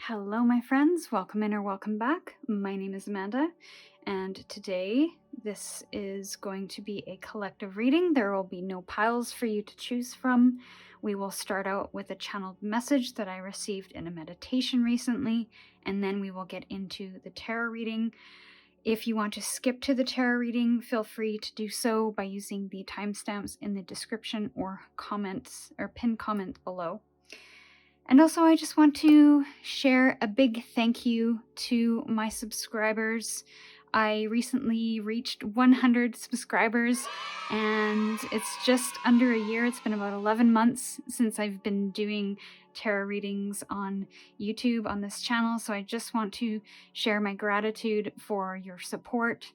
Hello, my friends. Welcome in or welcome back. My name is Amanda, and today this is going to be a collective reading. There will be no piles for you to choose from. We will start out with a channeled message that I received in a meditation recently, and then we will get into the tarot reading. If you want to skip to the tarot reading, feel free to do so by using the timestamps in the description or comments or pinned comment below. And also, I just want to share a big thank you to my subscribers. I recently reached 100 subscribers, and it's just under a year. It's been about 11 months since I've been doing tarot readings on YouTube on this channel, so I just want to share my gratitude for your support,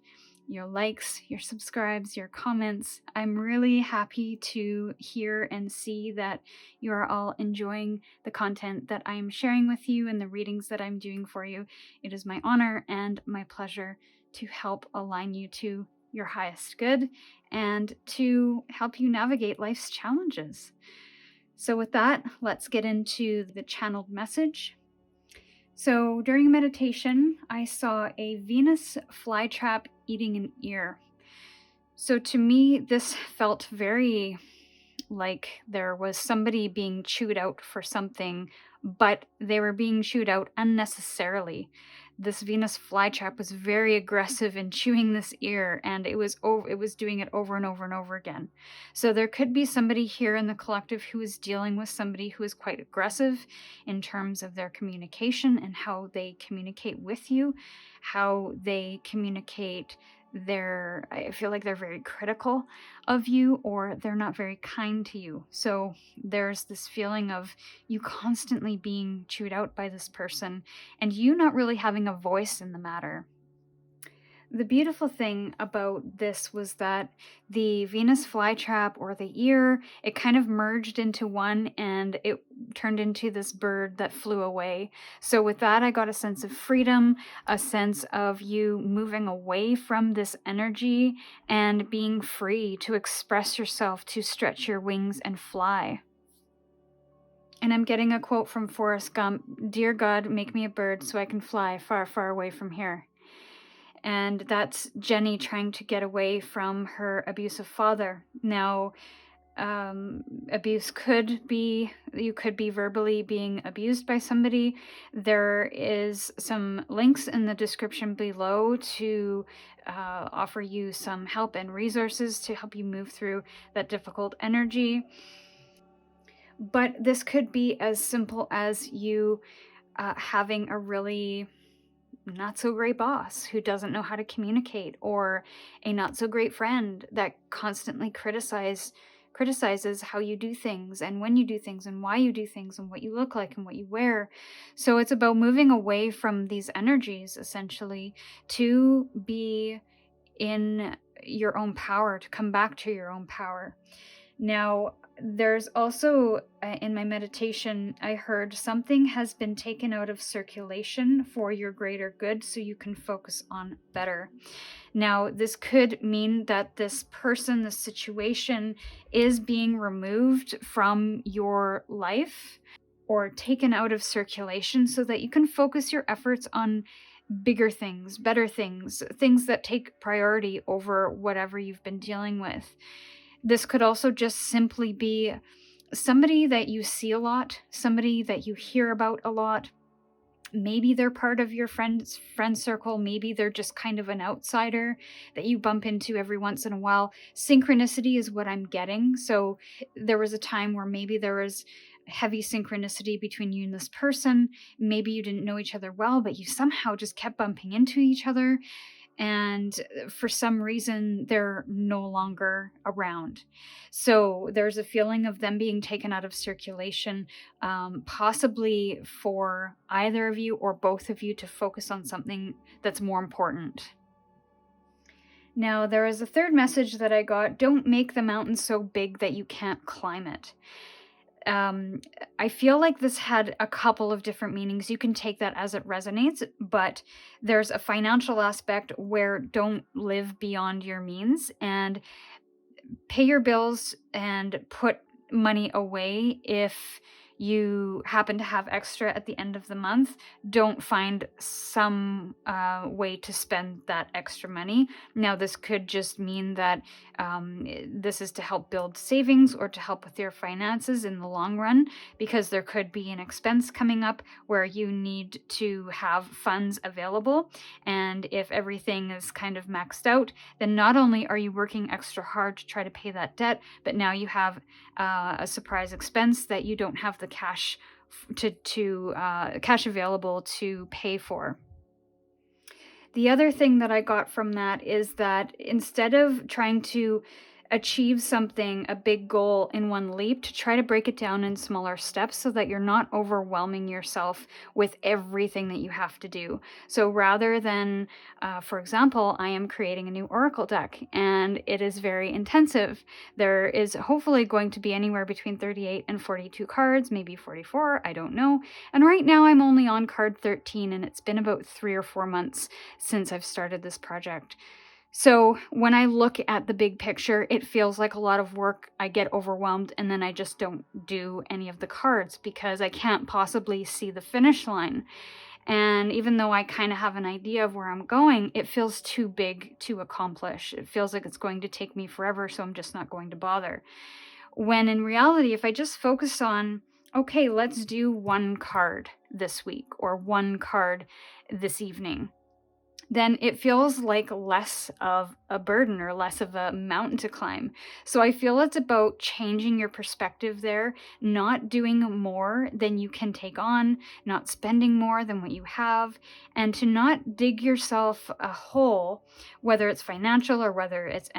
your likes, your subscribes, your comments. I'm really happy to hear and see that you are all enjoying the content that I'm sharing with you and the readings that I'm doing for you. It is my honor and my pleasure to help align you to your highest good and to help you navigate life's challenges. So with that, let's get into the channeled message. So during meditation, I saw a Venus flytrap eating an ear. So to me, this felt very like there was somebody being chewed out for something, but they were being chewed out unnecessarily. This Venus flytrap was very aggressive in chewing this ear, and it was doing it over and over and over again. So there could be somebody here in the collective who is dealing with somebody who is quite aggressive in terms of their communication and how they communicate with you, how they communicate I feel like they're very critical of you, or they're not very kind to you. So there's this feeling of you constantly being chewed out by this person and you not really having a voice in the matter. The beautiful thing about this was that the Venus flytrap, or the ear, it kind of merged into one and it turned into this bird that flew away. So with that, I got a sense of freedom, a sense of you moving away from this energy and being free to express yourself, to stretch your wings and fly. And I'm getting a quote from Forrest Gump: "Dear God, make me a bird so I can fly far, far away from here." And that's Jenny trying to get away from her abusive father. Now, abuse could be, you could be verbally being abused by somebody. There is some links in the description below to offer you some help and resources to help you move through that difficult energy. But this could be as simple as you having a really not so great boss who doesn't know how to communicate, or a not so great friend that constantly criticizes how you do things and when you do things and why you do things and what you look like and what you wear. So it's about moving away from these energies, essentially, to be in your own power, to come back to your own power. Now, there's also, in my meditation, I heard something has been taken out of circulation for your greater good so you can focus on better. Now, this could mean that this person, this situation, is being removed from your life or taken out of circulation so that you can focus your efforts on bigger things, better things, things that take priority over whatever you've been dealing with. This could also just simply be somebody that you see a lot, somebody that you hear about a lot. Maybe they're part of your friend circle. Maybe they're just kind of an outsider that you bump into every once in a while. Synchronicity is what I'm getting. So there was a time where maybe there was heavy synchronicity between you and this person. Maybe you didn't know each other well, but you somehow just kept bumping into each other. And for some reason, they're no longer around. So there's a feeling of them being taken out of circulation, possibly for either of you or both of you to focus on something that's more important. Now, there is a third message that I got: don't make the mountain so big that you can't climb it. I feel like this had a couple of different meanings. You can take that as it resonates, but there's a financial aspect where don't live beyond your means and pay your bills and put money away if you happen to have extra at the end of the month, don't find some way to spend that extra money. Now, this could just mean that this is to help build savings or to help with your finances in the long run, because there could be an expense coming up where you need to have funds available. And if everything is kind of maxed out, then not only are you working extra hard to try to pay that debt, but now you have a surprise expense that you don't have the cash cash available to pay for. The other thing that I got from that is that instead of trying to achieve something, a big goal in one leap, to try to break it down in smaller steps so that you're not overwhelming yourself with everything that you have to do. So rather than, for example, I am creating a new Oracle deck and it is very intensive. There is hopefully going to be anywhere between 38 and 42 cards, maybe 44, I don't know. And right now I'm only on card 13, and it's been about 3 or 4 months since I've started this project. So when I look at the big picture, it feels like a lot of work. I get overwhelmed, and then I just don't do any of the cards because I can't possibly see the finish line. And even though I kind of have an idea of where I'm going, it feels too big to accomplish. It feels like it's going to take me forever, so I'm just not going to bother. When in reality, if I just focus on, okay, let's do 1 card this week or 1 card this evening, then it feels like less of a burden or less of a mountain to climb. So I feel it's about changing your perspective there, not doing more than you can take on, not spending more than what you have, and to not dig yourself a hole, whether it's financial or whether it's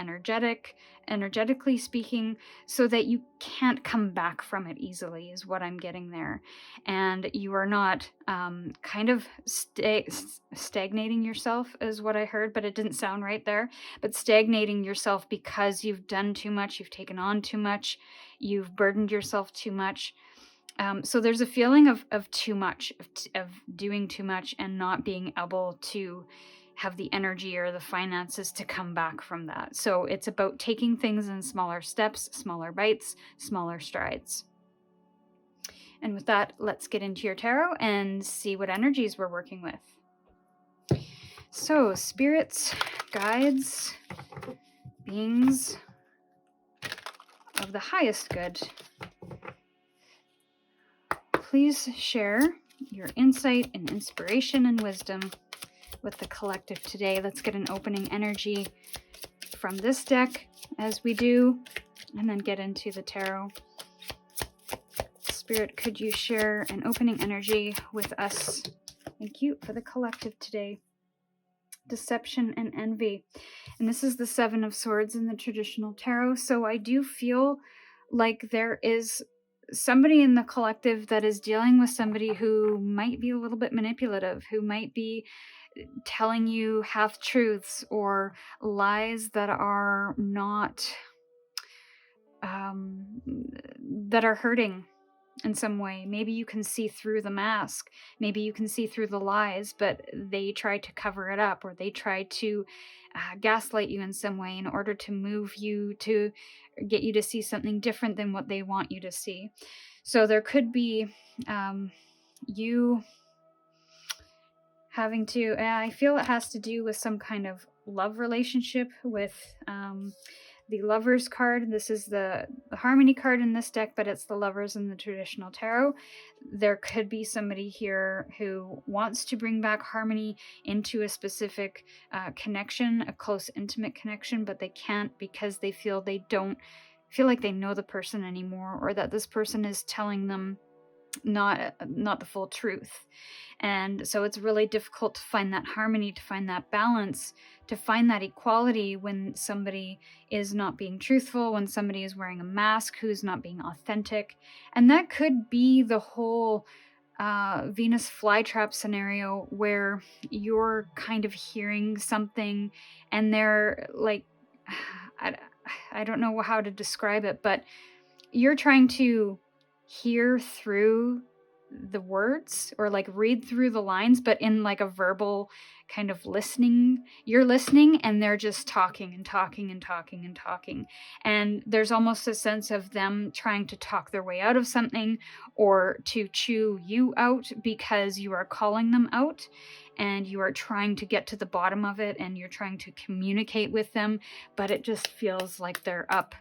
energetically speaking, so that you can't come back from it easily, is what I'm getting there. And you are not kind of stagnating yourself, is what I heard, but it didn't sound right there. But stagnating yourself because you've done too much, you've taken on too much, you've burdened yourself too much. So there's a feeling of too much, of doing too much and not being able to have the energy or the finances to come back from that. So it's about taking things in smaller steps, smaller bites, smaller strides. And with that, let's get into your tarot and see what energies we're working with. So, spirits, guides, beings of the highest good, please share your insight and inspiration and wisdom with the collective today. Let's get an opening energy from this deck as we do, and then get into the tarot. Spirit, could you share an opening energy with us? Thank you for the collective today. Deception and envy. And this is the 7 of Swords in the traditional tarot. So I do feel like there is somebody in the collective that is dealing with somebody who might be a little bit manipulative, who might be telling you half-truths or lies that are not, that are hurting in some way. Maybe you can see through the mask. Maybe you can see through the lies, but they try to cover it up, or they try to gaslight you in some way in order to move you, to get you to see something different than what they want you to see. So there could be you having to, I feel it has to do with some kind of love relationship with the Lovers card. This is the Harmony card in this deck, but it's the Lovers in the traditional tarot. There could be somebody here who wants to bring back harmony into a specific connection, a close, intimate connection, but they can't because they feel they don't feel like they know the person anymore, or that this person is telling them not the full truth. And so it's really difficult to find that harmony, to find that balance, to find that equality when somebody is not being truthful, when somebody is wearing a mask, who's not being authentic. And that could be the whole Venus flytrap scenario, where you're kind of hearing something and they're like, I don't know how to describe it, but you're trying to hear through the words or like read through the lines, but in like a verbal kind of listening. You're listening and they're just talking and talking and talking and talking. And there's almost a sense of them trying to talk their way out of something or to chew you out because you are calling them out and you are trying to get to the bottom of it and you're trying to communicate with them, but it just feels like they're up,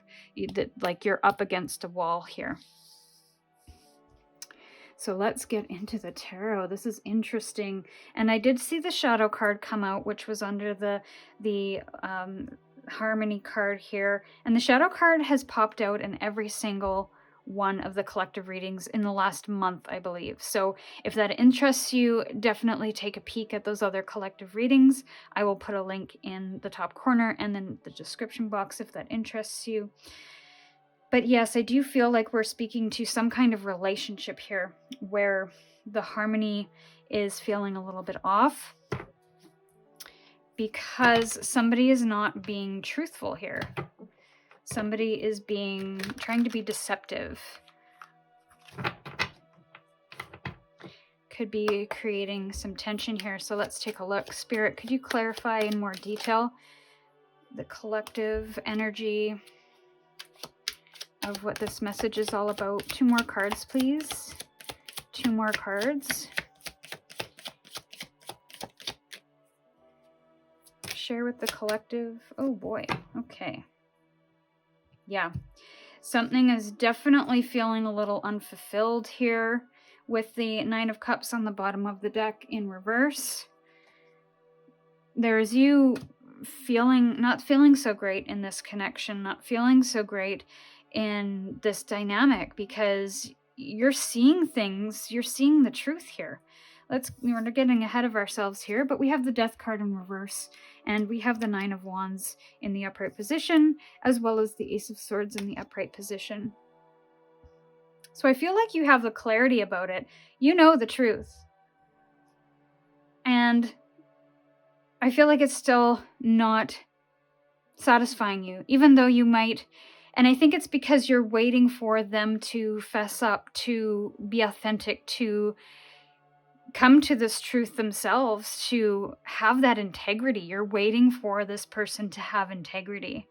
like you're up against a wall here. So let's get into the tarot. This is interesting. And I did see the shadow card come out, which was under the harmony card here. And the shadow card has popped out in every single one of the collective readings in the last month, I believe. So if that interests you, definitely take a peek at those other collective readings. I will put a link in the top corner and then the description box if that interests you. But yes, I do feel like we're speaking to some kind of relationship here where the harmony is feeling a little bit off because somebody is not being truthful here. Somebody is trying to be deceptive. Could be creating some tension here. So let's take a look. Spirit, could you clarify in more detail the collective energy of what this message is all about? 2 more cards, please. 2 more cards. Share with the collective. Oh boy. Okay. Yeah. Something is definitely feeling a little unfulfilled here with the 9 of Cups on the bottom of the deck in reverse. There's you not feeling so great in this connection, not feeling so great in this dynamic because you're seeing things, you're seeing the truth here. We're not getting ahead of ourselves here, but we have the Death card in reverse and we have the 9 of Wands in the upright position as well as the Ace of Swords in the upright position. So I feel like you have the clarity about it. You know the truth. And I feel like it's still not satisfying you, even though you might. And I think it's because you're waiting for them to fess up, to be authentic, to come to this truth themselves, to have that integrity. You're waiting for this person to have integrity.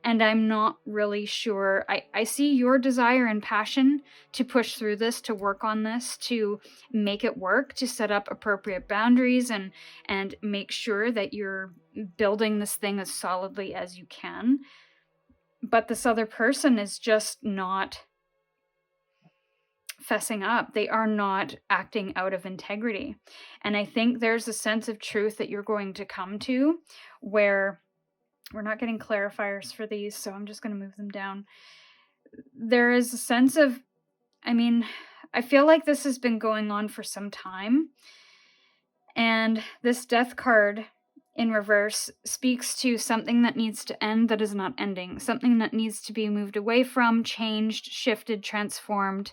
And I'm not really sure. I see your desire and passion to push through this, to work on this, to make it work, to set up appropriate boundaries and make sure that you're building this thing as solidly as you can. But this other person is just not fessing up. They are not acting out of integrity. And I think there's a sense of truth that you're going to come to where we're not getting clarifiers for these, so I'm just going to move them down. There is a sense of, I feel like this has been going on for some time. And this Death card in reverse speaks to something that needs to end that is not ending. Something that needs to be moved away from, changed, shifted, transformed,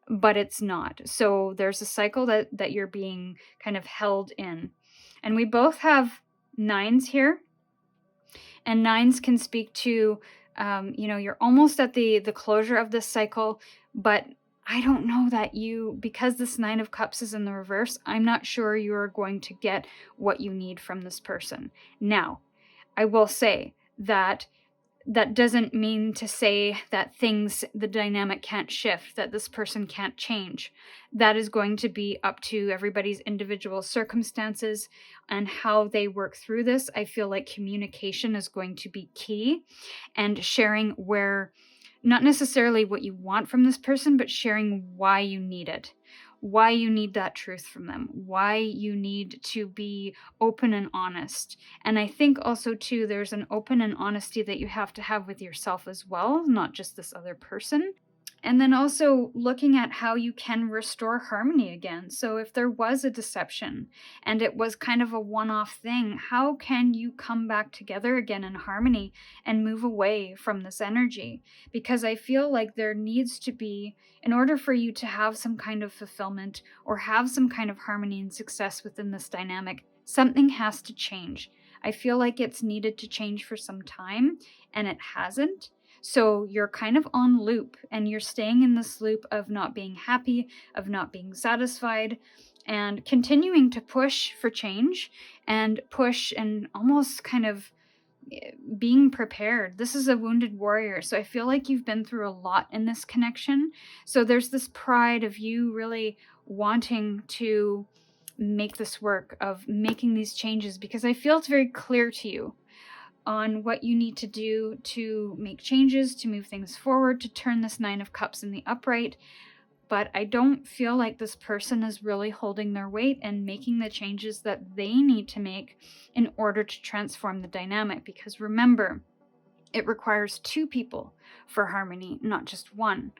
but it's not. So there's a cycle that you're being kind of held in. And we both have 9s here. And 9s can speak to, you're almost at the closure of this cycle, but I don't know that because this 9 of Cups is in the reverse, I'm not sure you're going to get what you need from this person. Now, I will say that doesn't mean to say that the dynamic can't shift, that this person can't change. That is going to be up to everybody's individual circumstances and how they work through this. I feel like communication is going to be key, and sharing not necessarily what you want from this person, but sharing why you need it. Why you need that truth from them, why you need to be open and honest. And I think also too, there's an open and honesty that you have to have with yourself as well, not just this other person. And then also looking at how you can restore harmony again. So if there was a deception and it was kind of a one-off thing, how can you come back together again in harmony and move away from this energy? Because I feel like there needs to be, in order for you to have some kind of fulfillment or have some kind of harmony and success within this dynamic, something has to change. I feel like it's needed to change for some time and it hasn't. So you're kind of on loop, and you're staying in this loop of not being happy, of not being satisfied, and continuing to push for change and push and almost kind of being prepared. This is a wounded warrior, so I feel like you've been through a lot in this connection. So there's this pride of you really wanting to make this work, of making these changes, because I feel it's very clear to you on what you need to do to make changes, to move things forward, to turn this Nine of Cups in the upright. But I don't feel like this person is really holding their weight and making the changes that they need to make in order to transform the dynamic. Because remember, it requires two people for harmony, not just one.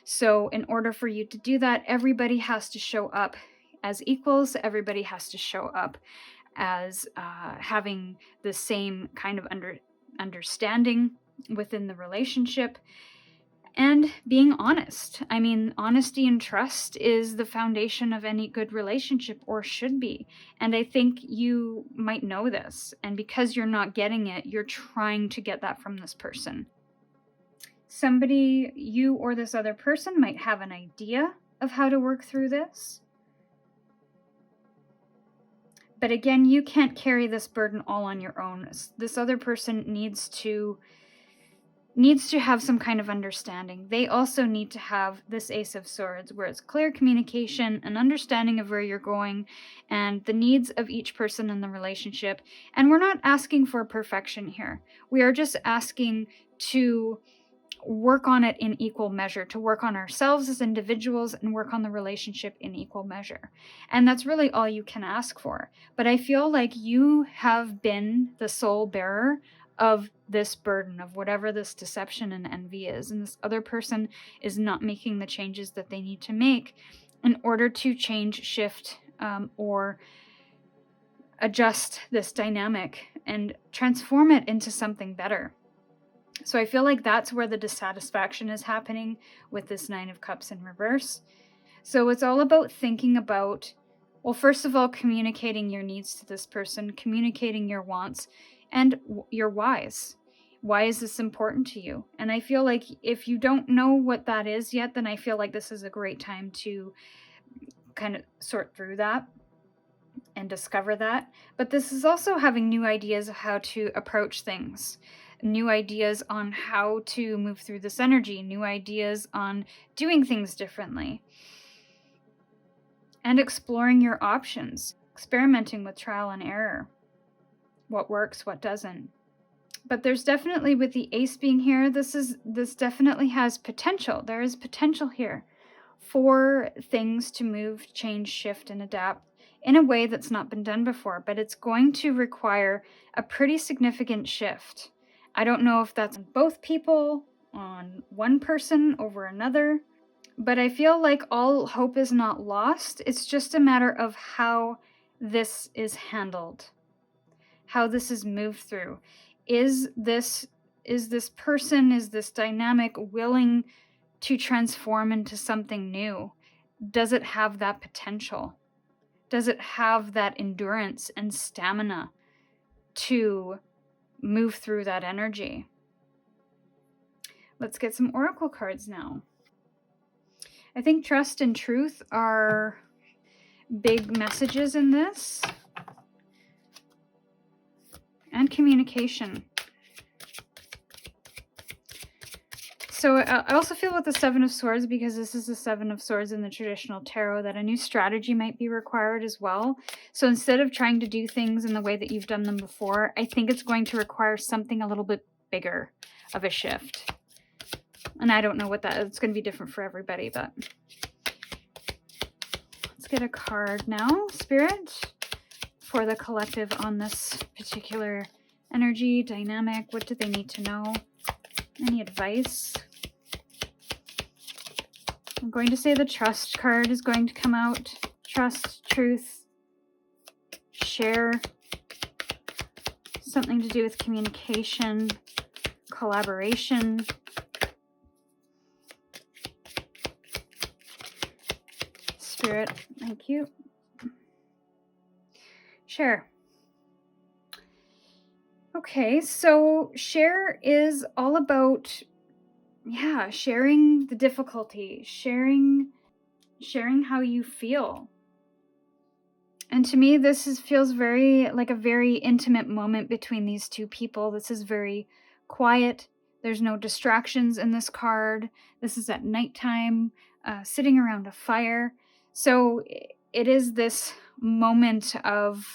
So in order for you to do that, everybody has to show up as equals. Everybody has to show up as having the same kind of understanding within the relationship. And being honest. I mean, honesty and trust is the foundation of any good relationship, or should be. And I think you might know this. And because you're not getting it, you're trying to get that from this person. Somebody, you or this other person, might have an idea of how to work through this. But again, you can't carry this burden all on your own. This other person needs to have some kind of understanding. They also need to have this Ace of Swords, where it's clear communication, an understanding of where you're going, and the needs of each person in the relationship. And we're not asking for perfection here. We are just asking to work on it in equal measure, to work on ourselves as individuals and work on the relationship in equal measure. And that's really all you can ask for. But I feel like you have been the sole bearer of this burden, of whatever this deception and envy is. And this other person is not making the changes that they need to make in order to change, shift, or adjust this dynamic and transform it into something better. So I feel like that's where the dissatisfaction is happening with this Nine of Cups in reverse. So it's all about thinking about, well, first of all, communicating your needs to this person, communicating your wants, and your whys. Why is this important to you? And I feel like if you don't know what that is yet, then I feel like this is a great time to kind of sort through that and discover that. But this is also having new ideas of how to approach things, new ideas on how to move through this energy, new ideas on doing things differently, and exploring your options, experimenting with trial and error. What works, what doesn't. But there's definitely, with the Ace being here, this definitely has potential. There is potential here for things to move, change, shift, and adapt in a way that's not been done before. But it's going to require a pretty significant shift. I don't know if that's on both people, on one person over another, but I feel like all hope is not lost. It's just a matter of how this is handled, how this is moved through. Is this person, is this dynamic willing to transform into something new? Does it have that potential? Does it have that endurance and stamina to move through that energy? Let's get some oracle cards now. I think trust and truth are big messages in this. And communication. So I also feel with the Seven of Swords, because this is the Seven of Swords in the traditional tarot, that a new strategy might be required as well. So instead of trying to do things in the way that you've done them before, I think it's going to require something a little bit bigger of a shift. And I don't know what that is. It's going to be different for everybody, but let's get a card now, Spirit, for the collective on this particular energy, dynamic. What do they need to know? Any advice? I'm going to say the trust card is going to come out. Trust, truth, share. Something to do with communication, collaboration. Spirit, thank you. Share. Okay, so share is all about sharing the difficulty, sharing how you feel. And to me, feels very like a very intimate moment between these two people. This is very quiet. There's no distractions in this card. This is at nighttime, sitting around a fire. So it is this moment of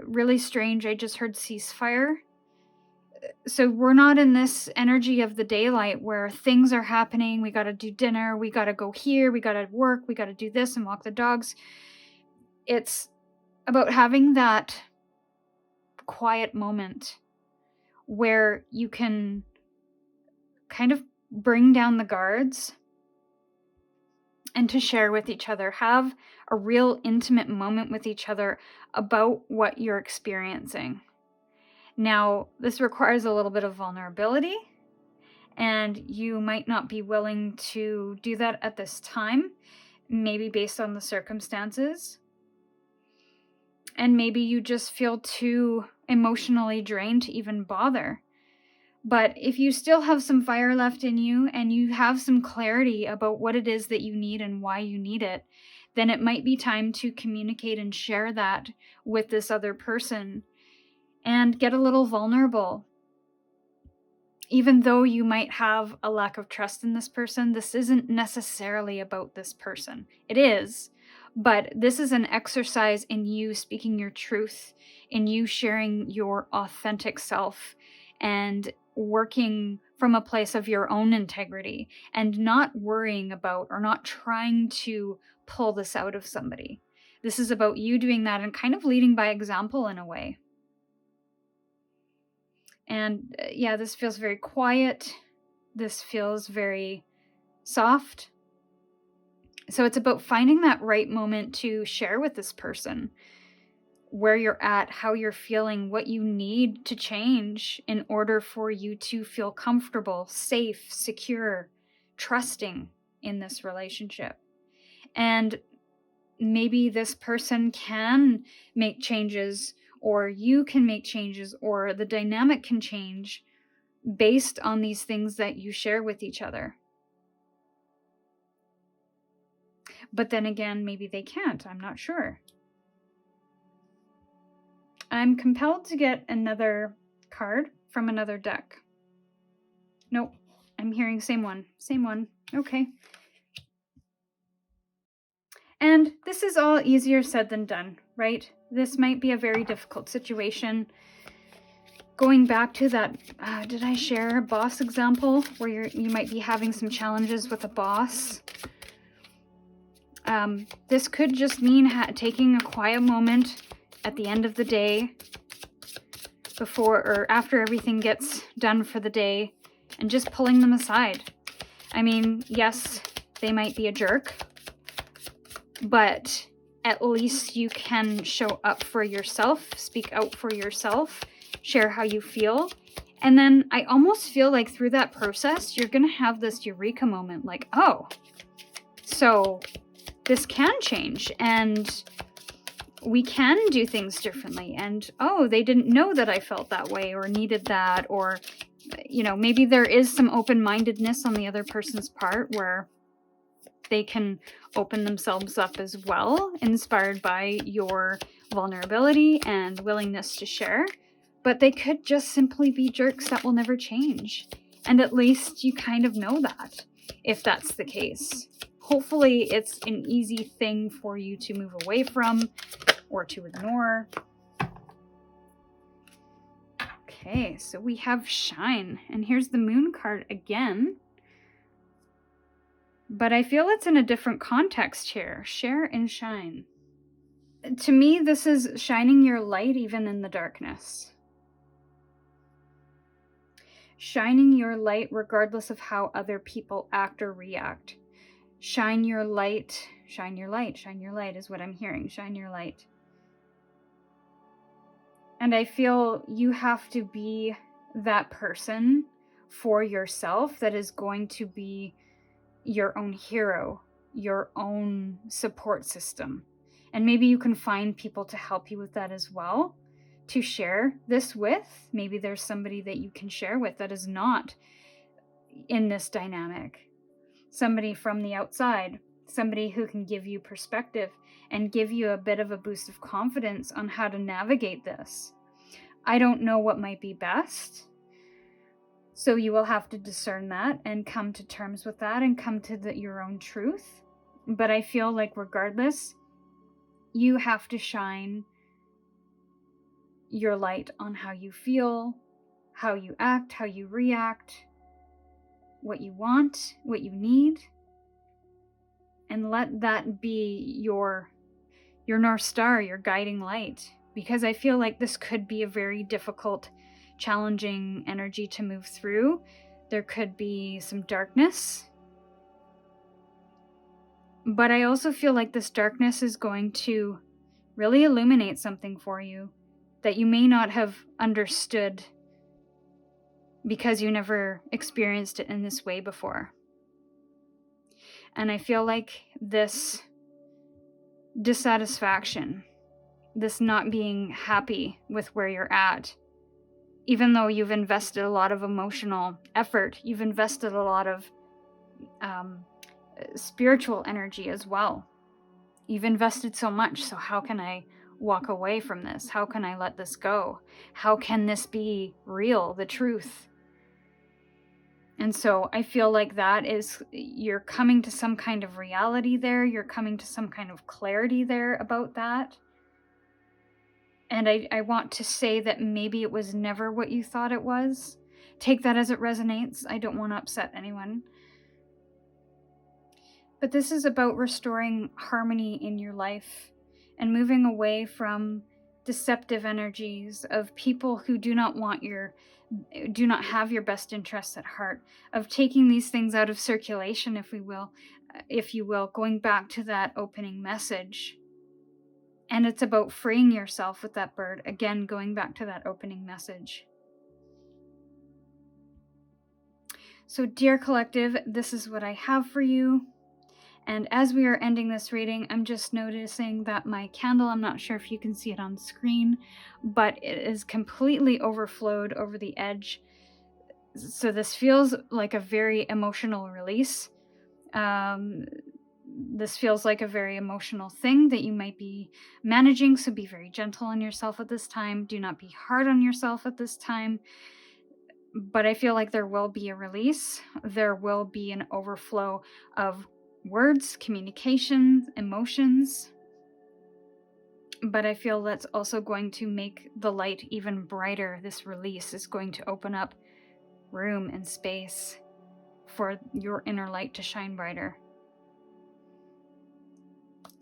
really strange. I just heard ceasefire. So we're not in this energy of the daylight where things are happening. We got to do dinner. We got to go here. We got to work. We got to do this and walk the dogs. It's about having that quiet moment where you can kind of bring down the guards and to share with each other, have a real intimate moment with each other about what you're experiencing. Now, this requires a little bit of vulnerability, and you might not be willing to do that at this time, maybe based on the circumstances. And maybe you just feel too emotionally drained to even bother. But if you still have some fire left in you and you have some clarity about what it is that you need and why you need it, then it might be time to communicate and share that with this other person and get a little vulnerable. Even though you might have a lack of trust in this person, this isn't necessarily about this person. It is, but this is an exercise in you speaking your truth, in you sharing your authentic self and working from a place of your own integrity and not worrying about or not trying to pull this out of somebody. This is about you doing that and kind of leading by example in a way. And this feels very quiet. This feels very soft. So it's about finding that right moment to share with this person where you're at, how you're feeling, what you need to change in order for you to feel comfortable, safe, secure, trusting in this relationship. And maybe this person can make changes, or you can make changes, or the dynamic can change based on these things that you share with each other. But then again, maybe they can't. I'm not sure. I'm compelled to get another card from another deck. Nope, I'm hearing same one. Same one. Okay. And this is all easier said than done, right? This might be a very difficult situation. Going back to that, did I share a boss example where you might be having some challenges with a boss? This could just mean taking a quiet moment at the end of the day, before or after everything gets done for the day, and just pulling them aside. I mean, yes, they might be a jerk, but at least you can show up for yourself, speak out for yourself, share how you feel. And then I almost feel like through that process, you're going to have this eureka moment, like, oh, so this can change and we can do things differently. And, oh, they didn't know that I felt that way or needed that. Or, maybe there is some open-mindedness on the other person's part where they can open themselves up as well, inspired by your vulnerability and willingness to share. But they could just simply be jerks that will never change. And at least you kind of know that, if that's the case. Hopefully it's an easy thing for you to move away from or to ignore. Okay, so we have Shine. And here's the Moon card again. But I feel it's in a different context here. Share and shine. To me, this is shining your light even in the darkness. Shining your light regardless of how other people act or react. Shine your light, shine your light, shine your light is what I'm hearing. Shine your light. And I feel you have to be that person for yourself that is going to be your own hero, your own support system. And maybe you can find people to help you with that as well, to share this with. Maybe there's somebody that you can share with that is not in this dynamic. Somebody from the outside, somebody who can give you perspective and give you a bit of a boost of confidence on how to navigate this. I don't know what might be best. So you will have to discern that and come to terms with that and come to your own truth. But I feel like regardless, you have to shine your light on how you feel, how you act, how you react, what you want, what you need, and let that be your North Star, your guiding light. Because I feel like this could be a very difficult, challenging energy to move through. There could be some darkness. But I also feel like this darkness is going to really illuminate something for you that you may not have understood because you never experienced it in this way before. And I feel like this dissatisfaction, this not being happy with where you're at, even though you've invested a lot of emotional effort, you've invested a lot of spiritual energy as well. You've invested so much, so how can I walk away from this? How can I let this go? How can this be real, the truth? And so I feel like that is, you're coming to some kind of reality there. You're coming to some kind of clarity there about that. And I want to say that maybe it was never what you thought it was. Take that as it resonates. I don't want to upset anyone. But this is about restoring harmony in your life and moving away from deceptive energies of people who do not have your best interests at heart, of taking these things out of circulation, if you will, going back to that opening message. And it's about freeing yourself with that bird, again, going back to that opening message. So, dear collective, this is what I have for you. And as we are ending this reading, I'm just noticing that my candle, I'm not sure if you can see it on screen, but it is completely overflowed over the edge. So this feels like a very emotional release. This feels like a very emotional thing that you might be managing, so be very gentle on yourself at this time. Do not be hard on yourself at this time. But I feel like there will be a release. There will be an overflow of words, communication, emotions. But I feel that's also going to make the light even brighter. This release is going to open up room and space for your inner light to shine brighter.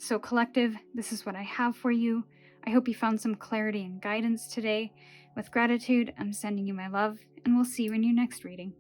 So collective, this is what I have for you. I hope you found some clarity and guidance today. With gratitude, I'm sending you my love, and we'll see you in your next reading.